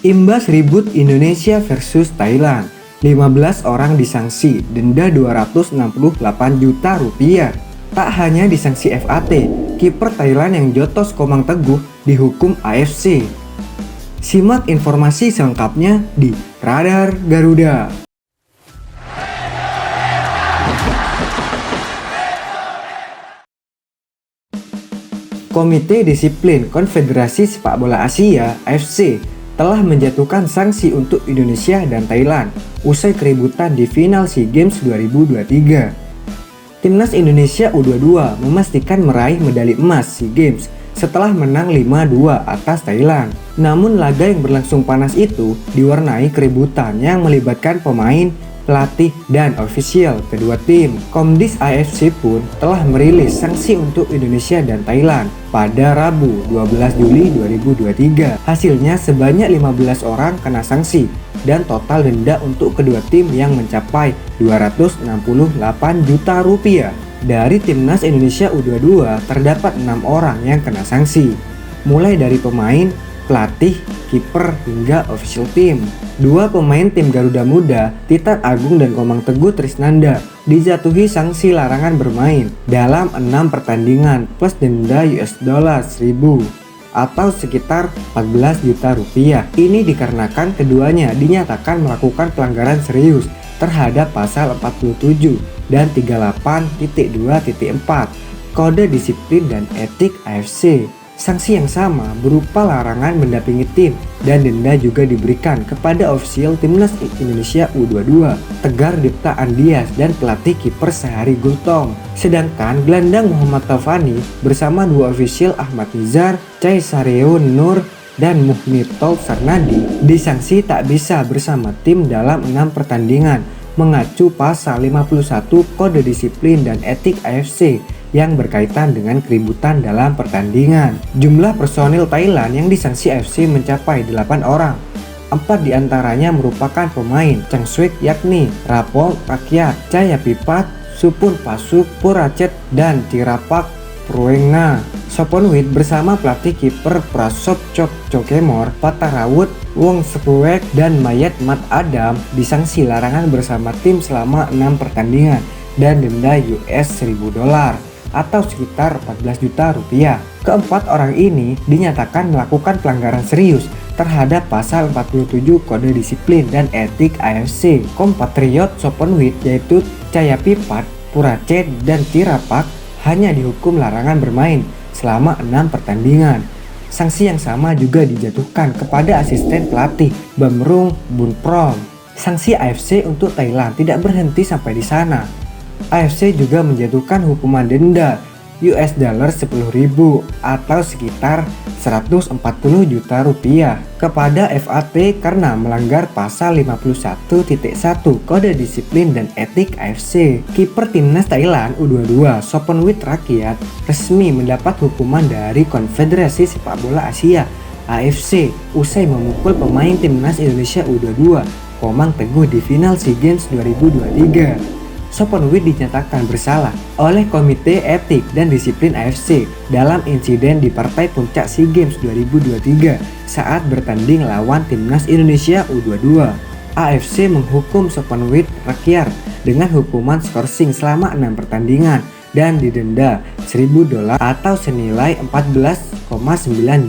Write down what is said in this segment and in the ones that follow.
Imbas ribut Indonesia versus Thailand, 15 orang disanksi denda 268 juta rupiah. Tak hanya disanksi FAT, kiper Thailand yang jotos Komang Teguh dihukum AFC. Simak informasi selengkapnya di Radar Garuda. Komite Disiplin Konfederasi Sepak Bola Asia (AFC) telah menjatuhkan sanksi untuk Indonesia dan Thailand usai keributan di final SEA Games 2023. Timnas Indonesia U22 memastikan meraih medali emas SEA Games setelah menang 5-2 atas Thailand. Namun laga yang berlangsung panas itu diwarnai keributan yang melibatkan pemain, pelatih, dan ofisial kedua tim. Komdis AFC pun telah merilis sanksi untuk Indonesia dan Thailand pada Rabu 12 Juli 2023. Hasilnya sebanyak 15 orang kena sanksi dan total denda untuk kedua tim yang mencapai 268 juta rupiah. Dari Timnas Indonesia U22 terdapat 6 orang yang kena sanksi, mulai dari pemain, pelatih, kiper, hingga official tim. Dua pemain tim Garuda Muda, Titan Agung dan Komang Teguh Trisnanda, dijatuhi sanksi larangan bermain dalam 6 pertandingan plus denda $1.000 atau sekitar 14 juta rupiah. Ini dikarenakan keduanya dinyatakan melakukan pelanggaran serius terhadap pasal 47 dan 38.2.4 Kode Disiplin dan Etik AFC. Sanksi yang sama berupa larangan mendampingi tim dan denda juga diberikan kepada ofisial Timnas Indonesia U22 Tegar Dipta Andias dan pelatih kiper Sehari Gultom. Sedangkan gelandang Muhammad Taufani bersama dua ofisial Ahmad Nizar, Cai Sareo Nur dan Muhnitol Sarnadi disanksi tak bisa bersama tim dalam 6 pertandingan mengacu pasal 51 Kode Disiplin dan Etik AFC yang berkaitan dengan keributan dalam pertandingan. Jumlah personil Thailand yang disanksi AFC mencapai 8 orang. 4 diantaranya merupakan pemain Chang Swik yakni Rapol Rakyat, Caya Pipat, Supun Pasuk, Puracet, dan Tirapak Pruengna. Soponwit bersama pelatih kiper Prasop Chok Chokemor, Patarawut, Wong Sepuek, dan Mayat Mat Adam disanksi larangan bersama tim selama 6 pertandingan dan denda $1.000 atau sekitar 14 juta rupiah. Keempat orang ini dinyatakan melakukan pelanggaran serius terhadap pasal 47 Kode Disiplin dan Etik AFC. Kompatriot Soponwit yaitu Caya Pipat, Puracet, dan Tirapak hanya dihukum larangan bermain selama 6 pertandingan. Sanksi yang sama juga dijatuhkan kepada asisten pelatih Bamrung Bunprom. Sanksi AFC untuk Thailand tidak berhenti sampai di sana. AFC juga menjatuhkan hukuman denda $10.000 atau sekitar 140 juta rupiah kepada FAT karena melanggar pasal 51.1 Kode Disiplin dan Etik AFC. Kiper Timnas Thailand U22 Soponwit Rakyat resmi mendapat hukuman dari Konfederasi Sepak Bola Asia AFC usai memukul pemain Timnas Indonesia U22 Komang Teguh di final SEA Games 2023. Soponwit dinyatakan bersalah oleh Komite Etik dan Disiplin AFC dalam insiden di partai puncak SEA Games 2023 saat bertanding lawan Timnas Indonesia U22. AFC menghukum Soponwit Rakyat dengan hukuman skorsing selama 6 pertandingan dan didenda $1.000 atau senilai 14,9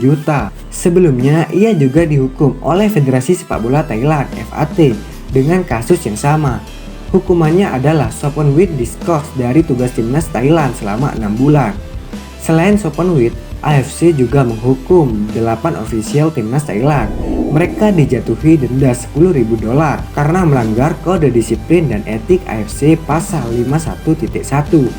juta. Sebelumnya ia juga dihukum oleh Federasi Sepak Bola Thailand (FAT) dengan kasus yang sama. Hukumannya adalah Soponwit diskors dari tugas timnas Thailand selama 6 bulan. Selain Soponwit, AFC juga menghukum 8 ofisial timnas Thailand. Mereka dijatuhi denda $10.000 karena melanggar Kode Disiplin dan Etik AFC pasal 51.1.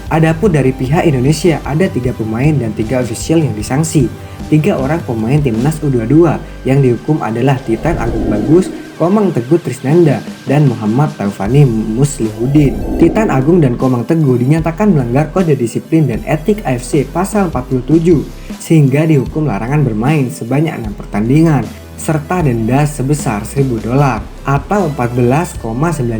Adapun dari pihak Indonesia ada 3 pemain dan 3 ofisial yang disanksi. 3 orang pemain timnas U22 yang dihukum adalah Titan Agung Bagus, Komang Teguh Trisnanda, dan Muhammad Taufani Muslihuddin. Titan Agung dan Komang Teguh dinyatakan melanggar Kode Disiplin dan Etik AFC pasal 47 sehingga dihukum larangan bermain sebanyak 6 pertandingan serta denda sebesar $1.000 atau 14,9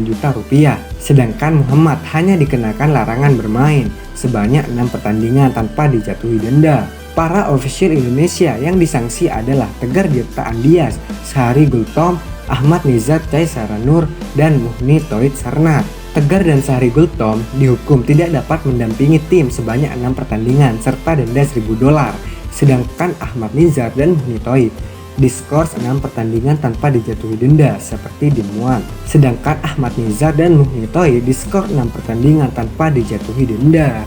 juta rupiah. Sedangkan Muhammad hanya dikenakan larangan bermain sebanyak 6 pertandingan tanpa dijatuhi denda. Para ofisial Indonesia yang disanksi adalah Tegar Tirta Andias, Syahri Gultom, Ahmad Nizar Caisaranur, dan Muhni Toit Sarnat. Tegar dan Syahri Gultom dihukum tidak dapat mendampingi tim sebanyak 6 pertandingan serta denda $1.000. Sedangkan Ahmad Nizar dan Muhni Toit diskors 6 pertandingan tanpa dijatuhi denda seperti dimuat. Sedangkan Ahmad Nizar dan Muhni Toit diskors 6 pertandingan tanpa dijatuhi denda.